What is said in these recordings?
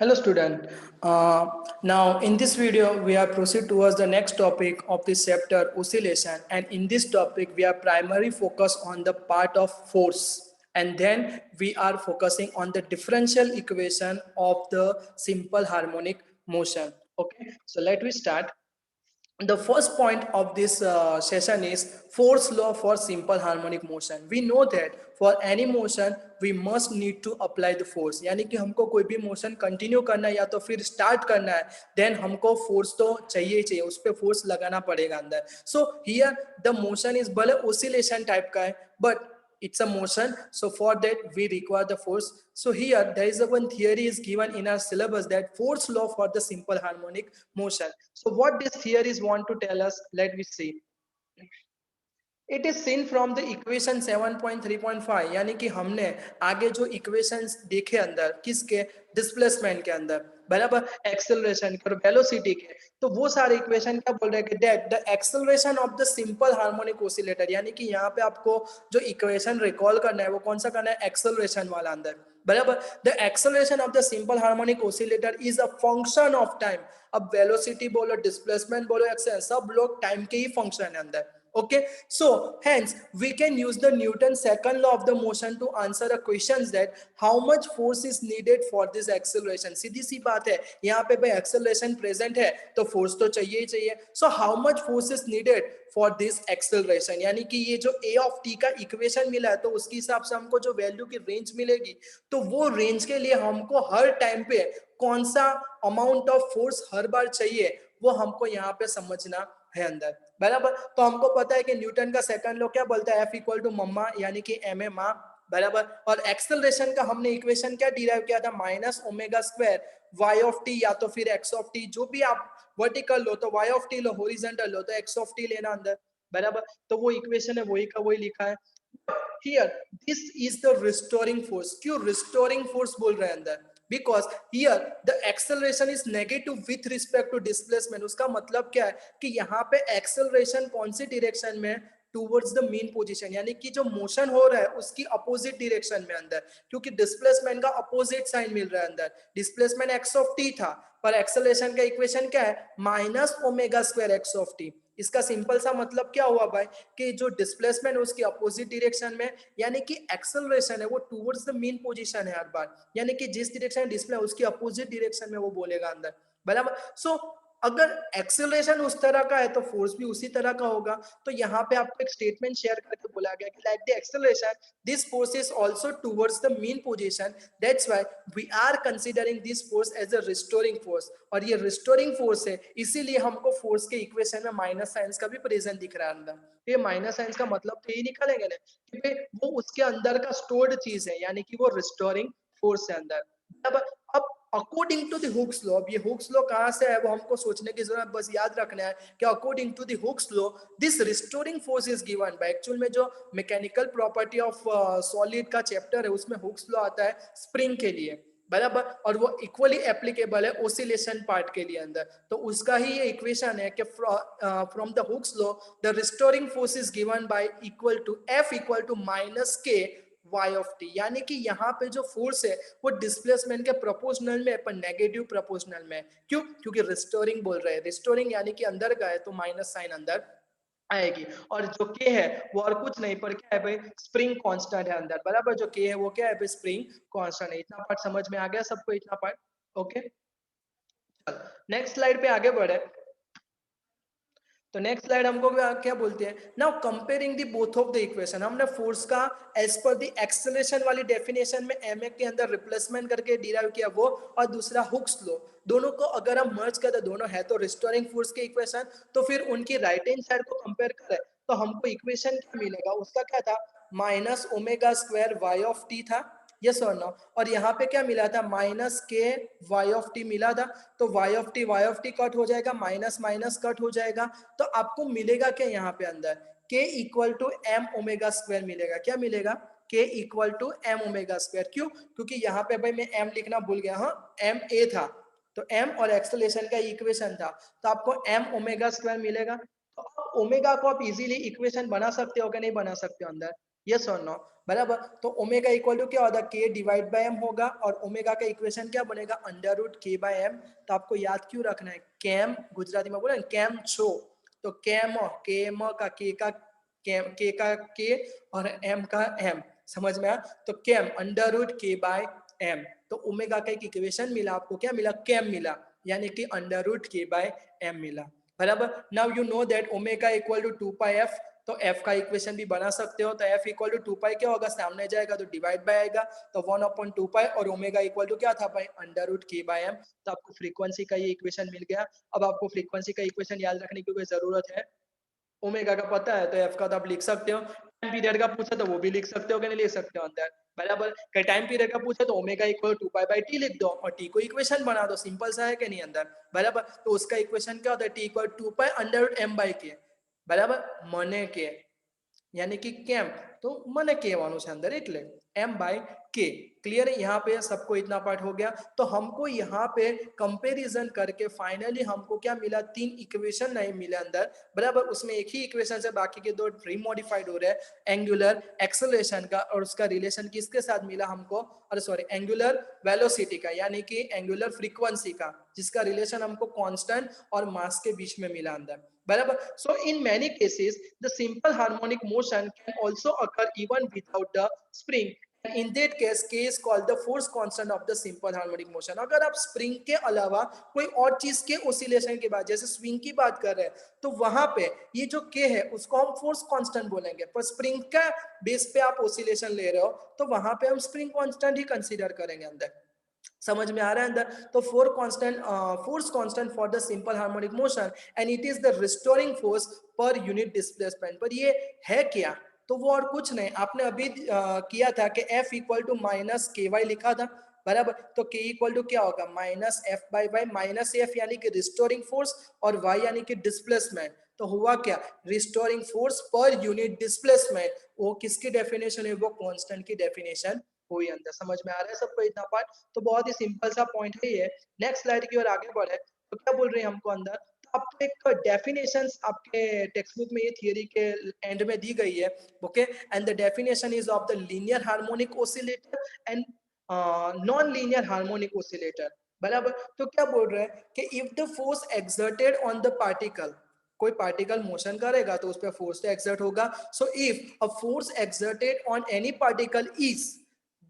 Hello student. Now in this video we are proceed towards the next topic of this chapter oscillation, and in this topic we are primarily focused on the part of force, and then we are focusing on the differential equation of the simple harmonic motion. Okay, so let me start. The first point of this session is force law for simple harmonic motion. We know that for any motion we must need to apply the force, यानी कि हमको कोई भी motion continue करना है या तो फिर स्टार्ट करना है, देन हमको फोर्स तो चाहिए ही चाहिए, उस पर फोर्स लगाना पड़ेगा अंदर. So here the motion is भले ओसिलेशन टाइप का है, but it's a motion, so for that we require the force. So here there is a one theory is given in our syllabus, that force law for the simple harmonic motion. So what this theory is want to tell us, let me see. It is seen from the equation 7.3.5, यानी कि हमने आगे जो equations देखे अंदर किसके, displacement के अंदर, बराबर, एक्सेलरेशन के और वेलोसिटी के, तो वो सारे इक्वेशन क्या बोल रहे हैं कि that the acceleration of the simple harmonic oscillator, यानी कि यहाँ पे आपको जो इक्वेशन रिकॉल करना है वो कौन सा करना है, एक्सेलरेशन वाला अंदर, बराबर. The acceleration of the simple harmonic oscillator is a function of time. अब वेलोसिटी बोलो, डिस्प्लेसमेंट बोलो, एक्सेलरेशन, सब लोग टाइम के ही फंक्शन है अंदर. Okay, so hence we can use the Newton's second law of the motion to answer a question that how much force is needed for this acceleration. सीधी सी बात है, यहाँ पे भाई acceleration present है तो force तो चाहिए ही चाहिए. So how much force is needed for this acceleration, यानी कि ये जो a of t का इक्वेशन मिला है तो उसके हिसाब से हमको जो वैल्यू की रेंज मिलेगी, तो वो रेंज के लिए हमको हर टाइम पे कौन सा अमाउंट ऑफ फोर्स हर बार चाहिए वो हमको यहाँ पे समझना है अंदर, बराबर. तो हमको पता है कि न्यूटन का सेकंड लॉ क्या बोलता है, एफ इक्वल टू मम्मा, यानी कि एम ए मा, बराबर. और एक्सेलरेशन का हमने इक्वेशन क्या डिराइव किया था, minus omega square Y of T या तो फिर एक्स ऑफ टी, जो भी आप वर्टिकल लो तो वाई ऑफ टी लो, हॉरिजॉन्टल लो तो एक्स ऑफ टी लेना अंदर, बराबर. तो वो इक्वेशन है, वही का वही लिखा है. Here this is the restoring force. क्यों restoring force बोल रहे हैं अंदर, because here the acceleration is negative with respect to displacement. उसका मतलब क्या है कि यहाँ पे acceleration कौन सी direction में, टूवर्ड्स द मीन पोजीशन, यानी कि जो मोशन हो रहा है उसकी अपोजिट डायरेक्शन में अंदर, क्योंकि डिस्प्लेसमेंट का अपोजिट साइन मिल रहा है अंदर. डिस्प्लेसमेंट एक्स ऑफ टी था, पर एक्सेलरेशन का इक्वेशन क्या है, minus omega square X of T. इसका सिंपल सा मतलब क्या हुआ भाई, कि जो डिस्प्लेसमेंट है उसकी अपोजिट डायरेक्शन में, यानी कि एक्सेलरेशन है वो टुवर्ड्स द मीन पोजीशन है हर बार, यानी कि जिस डायरेक्शन डिस्प्ले उसकी अपोजिट डायरेक्शन में वो बोलेगा अंदर, बराबर. सो अगर एक्सेलरेशन उस तरह का है तो फोर्स भी उसी तरह का होगा. तो यहाँ पे आपको एक स्टेटमेंट शेयर करके बोला गया कि like the acceleration this force is also towards the mean position, that's why we are considering this force as a restoring force. और ये रिस्टोरिंग फोर्स है, इसीलिए हमको फोर्स के इक्वेशन में माइनस साइंस का भी प्रेजेंट दिख रहा है अंदर. ये माइनस साइंस का मतलब तो ये निकालेंगे ना कि भाई वो उसके अंदर का स्टोर्ड चीज है, यानी कि वो रिस्टोरिंग फोर्स है अंदर. अब according to the Hooke's law, अब ये हुक्स लॉ कहां से है वो हमको सोचने की जरूरत, बस याद रखना है कि according to the Hooke's law this restoring force is given by, actual में जो मैकेनिकल प्रॉपर्टी ऑफ सॉलिड का चैप्टर है उसमें हुक्स लॉ आता है स्प्रिंग के लिए, बराबर. और वो इक्वली एप्लीकेबल है ओसिलेशन पार्ट के लिए अंदर. तो उसका ही ये इक्वेशन है कि from the Hooke's law the restoring force is given by equal to F equal to minus K Y of T, यानी कि यहाँ पे जो फोर्स है वो डिस्प्लेसमेंट के प्रोपोर्शनल में, पर नेगेटिव प्रोपोर्शनल में. क्यों, क्योंकि रिस्टोरिंग बोल रहे हैं, रिस्टोरिंग यानी कि अंदर का है तो माइनस साइन अंदर आएगी. और जो के है वो और कुछ नहीं पर क्या है भाई, स्प्रिंग कांस्टेंट है अंदर, बराबर. जो के है वो क्या है भाई, स्प्रिंग कांस्टेंट है. इतना पार्ट समझ में आ गया सबको, इतना पार्ट ओके. चल नेक्स्ट स्लाइड पे आगे बढ़े. तो नेक्स्ट स्लाइड हमको क्या बोलते हैं, now comparing the both of the equation. हमने फोर्स का एज पर द एक्सेलरेशन वाली डेफिनेशन में एम के अंदर रिप्लेसमेंट करके डिराइव किया वो, और दूसरा हुक्स लॉ, दोनों को अगर हम मर्ज करते दोनों है तो रिस्टोरिंग फोर्स के इक्वेशन, तो फिर उनकी राइट हैंड साइड को कंपेयर करें तो हमको इक्वेशन क्या मिलेगा, उसका क्या था, minus omega square Y of T था, यस और नो. और यहाँ पे क्या मिला था, minus K Y of T मिला था. तो वाई ऑफ टी कट हो जाएगा, माइनस माइनस कट हो जाएगा, तो आपको मिलेगा क्या यहाँ पे अंदर, K equal to M omega square मिलेगा. क्या मिलेगा, K equal to M omega square. क्यों, क्योंकि यहाँ पे भाई मैं एम लिखना भूल गया, हाँ एम ए था, तो एम और एक्सेलरेशन का इक्वेशन था, तो आपको एम ओमेगा स्क्वायर मिलेगा. तो ओमेगा को आप इजीली इक्वेशन बना सकते हो कि नहीं बना सकते हो अंदर, यस और नो, बराबर। तो ओमेगा इक्वल टू क्या होगा, के डिवाइड बाय एम होगा, और ओमेगा का इक्वेशन क्या बनेगा, under root K by M. तो आपको याद क्यों रखना है, कैम गुजराती में बोले कैम छो, तो कैम का के का के और एम का एम, समझ में आया। तो cam under root K by M, तो ओमेगा का एक इक्वेशन मिला आपको, क्या मिला, कैम मिला, यानी कि under root K by M मिला, बराबर। Now you know that omega equal to 2 pi F, तो f का इक्वेशन भी बना सकते हो। तो f इक्वल टू 2 पाई क्या होगा, सामने जाएगा तो डिवाइड बाय आएगा, तो 1/2 पाई, और ओमेगा इक्वल टू क्या था भाई, under root K by M. तो आपको फ्रीक्वेंसी का ये इक्वेशन मिल गया। अब आपको फ्रीक्वेंसी का इक्वेशन याद रखने की कोई जरूरत है, ओमेगा का पता है तो एफ का तो आप लिख सकते हो। टाइम पीरियड का पूछा तो वो भी लिख सकते हो कि नहीं लिख सकते हो अंदर, बराबर। कहीं टाइम पीरियड का पूछा तो omega equal 2 pi by T लिख दो और टी को इक्वेशन बना दो, सिंपल सा है कि नहीं अंदर, बराबर। तो उसका इक्वेशन क्या होता है, T equal 2 pi under root M by K, बराबर, मने के, यानी कि કેમ, तो મને કહેવાનું છે અંદર, એટલે m બાય k। क्लियर है, यहाँ पे सबको इतना पार्ट हो गया। तो हमको यहाँ पे कंपैरिजन करके फाइनली हमको क्या मिला, 3 इक्वेशन नहीं मिले अंदर, बराबर। उसमें एक ही इक्वेशन से बाकी के 2 रिमॉडिफाइड हो रहे हैं, एंगुलर एक्सेलरेशन का, और उसका रिलेशन किसके साथ मिला हमको, अरे सॉरी, एंगुलर वेलोसिटी का, यानी कि एंगुलर फ्रीक्वेंसी का, जिसका रिलेशन हमको कांस्टेंट और मास के बीच में मिला अंदर, बराबर। So in many cases the simple harmonic motion can also occur even without the spring, and in that case k is called the force constant of the simple harmonic motion। अगर आप spring के अलावा कोई और चीज के oscillation की बात, जैसे स्विंग की बात कर रहे हैं, तो वहां पे ये जो k है उसको हम फोर्स कांस्टेंट बोलेंगे, पर स्प्रिंग का बेस पे आप ओसिलेशन ले रहे हो तो वहां पे हम स्प्रिंग कांस्टेंट ही कंसीडर करेंगे अंदर, समझ में आ रहा है अंदर। तो force constant for the simple harmonic motion, and it is the restoring force per unit displacement. पर ये है क्या, तो वो और कुछ नहीं, आपने अभी किया था कि F equal to minus K Y लिखा था, बराबर। तो K इक्वल टू क्या होगा, minus F by Y, minus F यानी कि रिस्टोरिंग फोर्स और Y यानी कि डिस्प्लेसमेंट। तो हुआ क्या, restoring force per unit displacement, वो किसकी डेफिनेशन है, वो कांस्टेंट की डेफिनेशन हुई अंदर। समझ में आ रहा है सबको इतना पार्ट, तो बहुत ही सिंपल सा पॉइंट है ये। नेक्स्ट स्लाइड की ओर आगे बढ़े, तो क्या बोल रहे हैं हमको अंदर, तो आपको एक डेफिनेशंस आपके टेक्स्ट बुक में ये थियरी के एंड में दी गई है, okay. And the definition is of the linear harmonic oscillator and non linear harmonic oscillator, बराबर। तो क्या बोल रहे हैं कि if the force exerted on the particle, कोई पार्टिकल मोशन करेगा तो उस पर फोर्स तो एक्सर्ट होगा। So if a force exerted on any particle is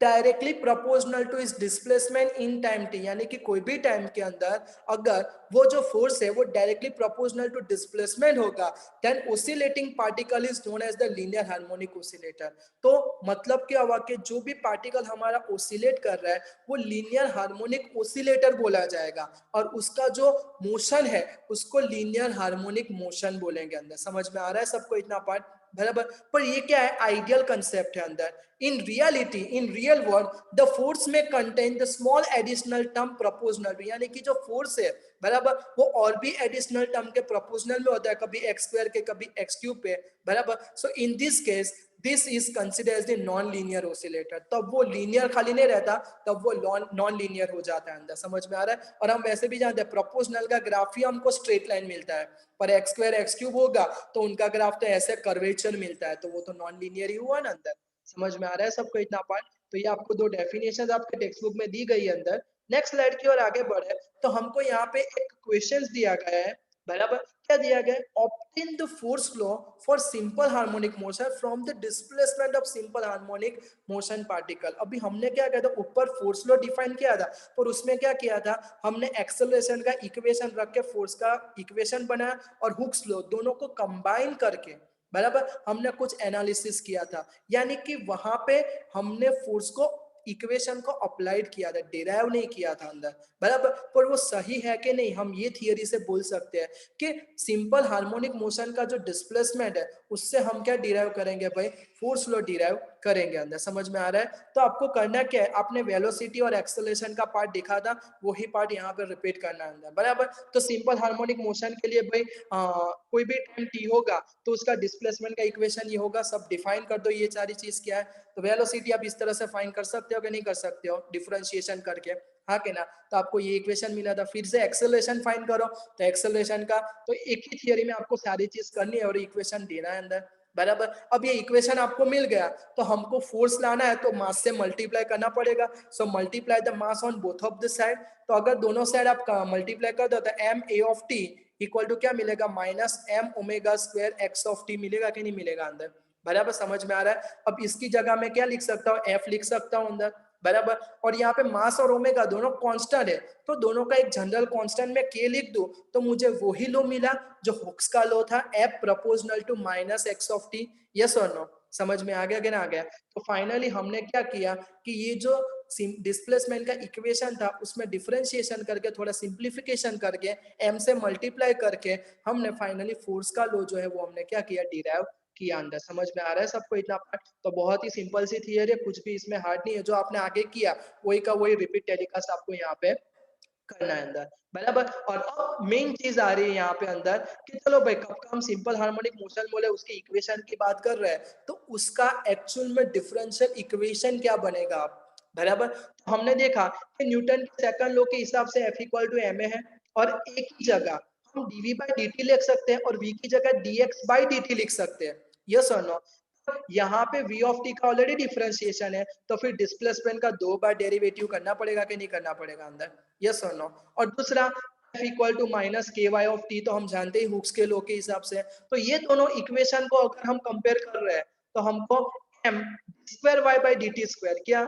directly proportional to इस डिस्प्लेसमेंट इन टाइम टी, यानी कि कोई भी टाइम के अंदर अगर वो जो फोर्स है वो डायरेक्टली प्रोपोर्शनल टू डिस्प्लेसमेंट होगा, then oscillating particle is known as the linear harmonic oscillator. तो मतलब क्या हुआ कि जो भी पार्टिकल हमारा ओसिलेट कर रहा है वो लीनियर हार्मोनिक ओसिलेटर बोला जाएगा, और उसका जो मोशन है उसको लीनियर हार्मोनिक मोशन बोलेंगे अंदर। समझ में आ रहा है सबको इतना पार्ट, बराबर। पर ये क्या है, आइडियल कंसेप्ट है अंदर। In reality, in real world, the force में contain the small additional term proportional, यानी कि जो फोर्स है, बराबर, वो और भी एडिशनल टर्म के प्रोपोर्शनल में होता है, कभी एक्स स्क्वायर के कभी एक्स क्यूब पे, बराबर। So in this case this is consider as the non linear oscillator. तब वो लीनियर खाली नहीं रहता, तब वो नॉन लीनियर हो जाता है अंदर। समझ में आ रहा है। और हम वैसे भी जानते हैं प्रोपोर्शनल का ग्राफ ही हमको स्ट्रेट लाइन मिलता है, पर एक्स स्क्वायर एक्स क्यूब होगा तो उनका ग्राफ तो ऐसे कर्वेचर मिलता है, तो वो तो नॉन लीनियर ही हुआ ना अंदर। समझ में आ रहा है सबको इतना पार्ट। तो ये आपको 2 डेफिनेशन आपके टेक्स्ट बुक में दी गई है अंदर। नेक्स्ट स्लाइड की ओर आगे बढ़े, तो हमको यहाँ पे एक क्वेश्चन दिया गया है, बराबर। क्या दिया गया है, obtain the force law for simple harmonic motion from the displacement of simple harmonic motion particle. अभी हमने क्या किया था, ऊपर फोर्स लॉ डिफाइन किया था, पर उसमें क्या किया था, हमने एक्सेलरेशन का इक्वेशन रख के फोर्स का इक्वेशन बनाया, और हुक्स लॉ दोनों को कंबाइन करके, बराबर, हमने कुछ एनालिसिस किया था। यानी कि वहां पे हमने फोर्स को इक्वेशन को अप्लाइड किया था, डिराइव नहीं किया था अंदर, बराबर। पर वो सही है कि नहीं, हम ये थियरी से बोल सकते हैं कि सिंपल हार्मोनिक मोशन का जो डिस्प्लेसमेंट है उससे हम क्या डिराइव करेंगे भाई, फोर्स लॉ डिराइव करेंगे अंदर। समझ में आ रहा है। तो आपको करना क्या है, आपने वेलोसिटी और एक्सेलरेशन का पार्ट दिखा था, वही पार्ट यहाँ पे रिपीट करना है अंदर, बराबर। तो सिंपल हार्मोनिक मोशन के लिए भाई कोई भी टाइम टी होगा तो उसका डिस्प्लेसमेंट का इक्वेशन ये होगा, सब डिफाइन कर दो ये सारी चीज क्या है। तो वेलोसिटी आप इस तरह से फाइंड कर सकते हो कि नहीं कर सकते हो, डिफरेंशिएशन करके, हाँ के ना। तो आपको ये इक्वेशन मिला था, फिर से एक्सेलरेशन फाइंड करो, तो एक्सेलरेशन का तो एक ही थियरी में आपको सारी चीज करनी है और इक्वेशन देना है अंदर। बराबर। अब ये इक्वेशन आपको मिल गया, तो हमको फोर्स लाना है तो मास से मल्टीप्लाई करना पड़ेगा। So multiply the mass on both of the side. तो अगर दोनों साइड आप मल्टीप्लाई कर दो तो M A of T equal to क्या मिलेगा, minus M omega square X of T मिलेगा कि नहीं मिलेगा अंदर। बराबर, समझ में आ रहा है। अब इसकी जगह में क्या लिख सकता हूँ, एफ लिख सकता हूँ अंदर। बराबर, और यहाँ पे मास और ओमेगा दोनों कांस्टेंट है, तो दोनों का एक जनरल कांस्टेंट में के लिख दूं तो मुझे वही लो मिला जो हुक्स का लो था, F proportional to minus X of T. Yes और नो, समझ में आ गया कि ना आ गया। तो फाइनली हमने क्या किया कि ये जो डिस्प्लेसमेंट का इक्वेशन था उसमें डिफरेंशिएशन करके, थोड़ा सिंप्लीफिकेशन करके, एम से मल्टीप्लाई करके हमने फाइनली फोर्स का लो जो है वो हमने क्या किया, डिराइव किया अंदर। समझ में आ रहा है सबको इतना पार्ट। तो बहुत ही सिंपल सी थियरी है, कुछ भी इसमें हार्ड नहीं है। जो आपने आगे किया वही का वही रिपीट टेलीकास्ट आपको यहाँ पे करना है अंदर। बराबर, और अब मेन चीज आ रही है यहाँ पे अंदर कि चलो भाई कब का हम सिंपल हार्मोनिक मोशन बोले उसके इक्वेशन की बात कर रहे हैं, तो उसका एक्चुअल में डिफरेंशियल इक्वेशन क्या बनेगा आप। बराबर, तो हमने देखा कि न्यूटन के सेकंड लॉ के हिसाब से F इक्वल टू एम है, और एक ही जगह हम dv बाई dt लिख सकते हैं और v की जगह dx बाई dt लिख सकते हैं। यस और नो। यहाँ पे v ऑफ t का ऑलरेडी डिफरेंशिएशन है, तो फिर डिस्प्लेसमेंट का 2 बार डेरिवेटिव करना पड़ेगा कि नहीं करना पड़ेगा अंदर। यस और नो। और दूसरा f equal to minus K Y of T, तो हम जानते ही हुक्स के लॉ के हिसाब से। तो ये दोनों इक्वेशन को अगर हम कंपेयर कर रहे हैं तो हमको m square Y by D T square, क्या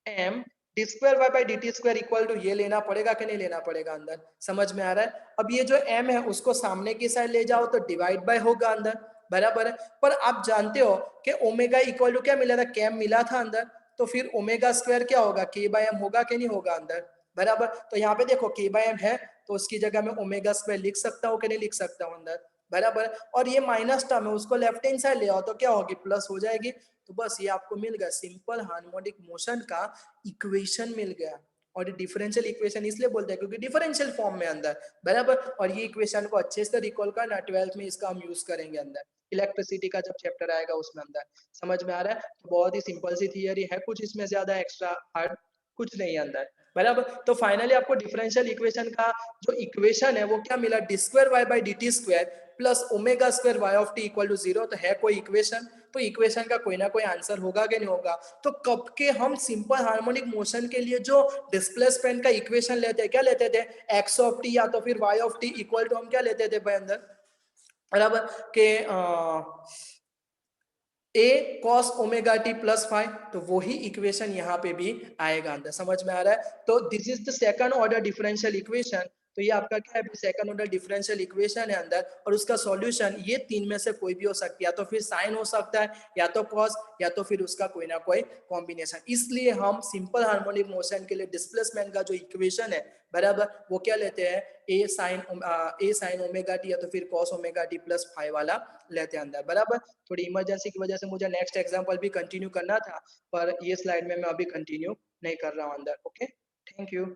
m D square Y by D T square equal to ये लेना पड़ेगा कि नहीं लेना पड़ेगा अंदर। समझ में आ रहा है। अब ये जो m है उसको सामने की साइड ले जाओ तो डिवाइड बाय होगा अंदर। बराबर है, पर आप जानते हो कि ओमेगा इक्वल टू क्या मिला था, कैम मिला था अंदर। तो फिर ओमेगा स्क्वायर क्या होगा, के बाय एम होगा कि नहीं होगा अंदर। बराबर, तो यहाँ पे देखो के बाय एम है तो उसकी जगह में ओमेगा स्क्वायर लिख सकता हूँ कि नहीं लिख सकता हूँ अंदर। बराबर, और ये माइनस टर्म है उसको लेफ्ट हैंड साइड ले आओ तो क्या होगी, प्लस हो जाएगी। तो बस ये आपको मिल गया, सिंपल हार्मोनिक मोशन का इक्वेशन मिल गया। और डिफरेंशियल इक्वेशन इसलिए बोलते हैं क्योंकि डिफरेंशियल फॉर्म में अंदर। बराबर, और ये इक्वेशन को अच्छे से रिकॉल करना, 12th में इसका हम यूज करेंगे अंदर, इलेक्ट्रिसिटी का जब चैप्टर आएगा उसमें अंदर। समझ में आ रहा है। तो बहुत ही सिंपल सी थियरी है, कुछ इसमें ज्यादा एक्स्ट्रा हार्ड कुछ नहीं है अंदर। बराबर, तो फाइनली आपको डिफरेंशियल इक्वेशन का जो इक्वेशन है वो क्या मिला, D square Y by D T square plus omega square Y of T equal to 0। तो है कोई इक्वेशन, तो इक्वेशन का कोई ना कोई आंसर होगा कि नहीं होगा। तो कब के हम सिंपल हार्मोनिक मोशन के लिए जो डिस्प्लेसमेंट का इक्वेशन लेते हैं, क्या लेते थे, एक्स ऑफ टी या तो फिर Y of T equal to हम क्या लेते थे भाई अंदर। बराबर, के A cos omega T plus five, तो वही इक्वेशन यहाँ पे भी आएगा अंदर। समझ में आ रहा है। तो this is the second order differential equation. तो ये आपका क्या है, सेकंड ऑर्डर डिफरेंशियल इक्वेशन है अंदर, और उसका सॉल्यूशन ये तीन में से कोई भी हो सकती है, या तो फिर साइन हो सकता है, या तो कॉस, या तो फिर उसका कोई ना कोई कॉम्बिनेशन। इसलिए हम सिंपल हार्मोनिक मोशन के लिए डिस्प्लेसमेंट का जो इक्वेशन है, बराबर, वो क्या लेते हैं, ए साइन ओमेगा टी या तो फिर cos omega T plus five वाला लेते हैं अंदर। बराबर, थोड़ी इमरजेंसी की वजह से मुझे नेक्स्ट एग्जांपल भी कंटिन्यू करना था, पर ये स्लाइड में मैं अभी कंटिन्यू नहीं कर रहा हूँ अंदर। Okay, thank you.